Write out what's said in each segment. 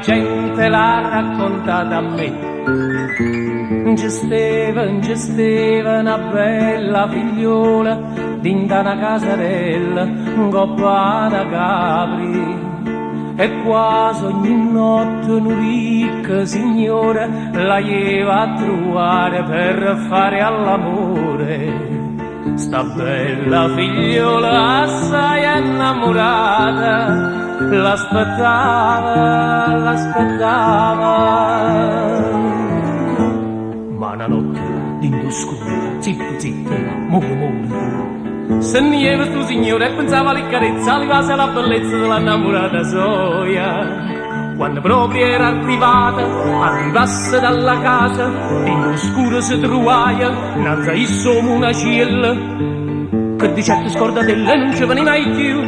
gente l'ha raccontata a me. Gesteva una bella figliola dinda una casarella, coppa da capri. E quasi ogni notte un ricco signore la lleva a trovare per fare all'amore. Sta bella figliola assai innamorata l'aspettava. Ma una notte d'indoscura, zitto, muore. Se nieva sto signore e pensava alle carezze, alle cose e alla bellezza dell'innamorata soia. Quando proprio era arrivasse dalla casa, d'indoscura si trovaia, innanzi a isso una ciella, che di certe scordatelle non ci veniva mai più.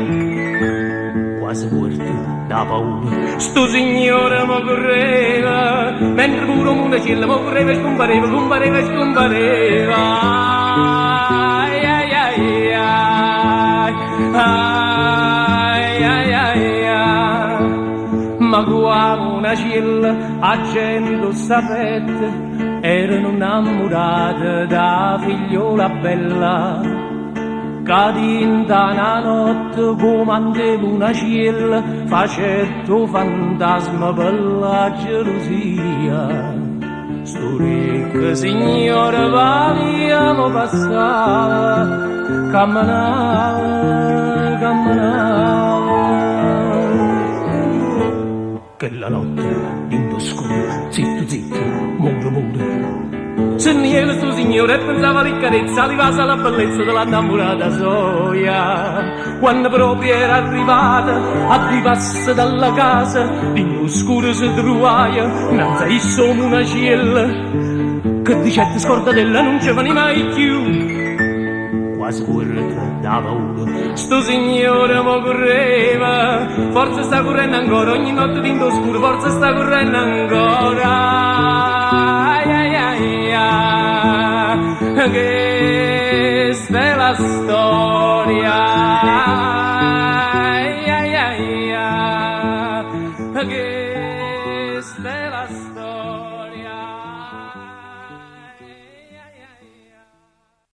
Quasi morto da paura, sto signore mi correva, mentre pure una ciella mi correva e scompareva. Ma quando una ciella a cento sapette erano innamorate da figliola bella, che dinta una notte comandava una ciella facendo fantasma per la gelosia. Sto ricco signore valiamo passava, camminava. Che la notte d'indoscura, zitto, muore. Se nieva sto signore e pensava alle carezze, alle cose alla bellezza dell'innamorata soia. Quando proprio era arrivasse dalla casa, d'indoscura si trovaia, innanzi a isso una ciella, che di certe scordatelle non ci veniva mai più. Quasi morto da paura, sto signore mi correva, forse sta correndo ancora, ogni notte d'indoscura, forse sta correndo ancora. Questa è la storia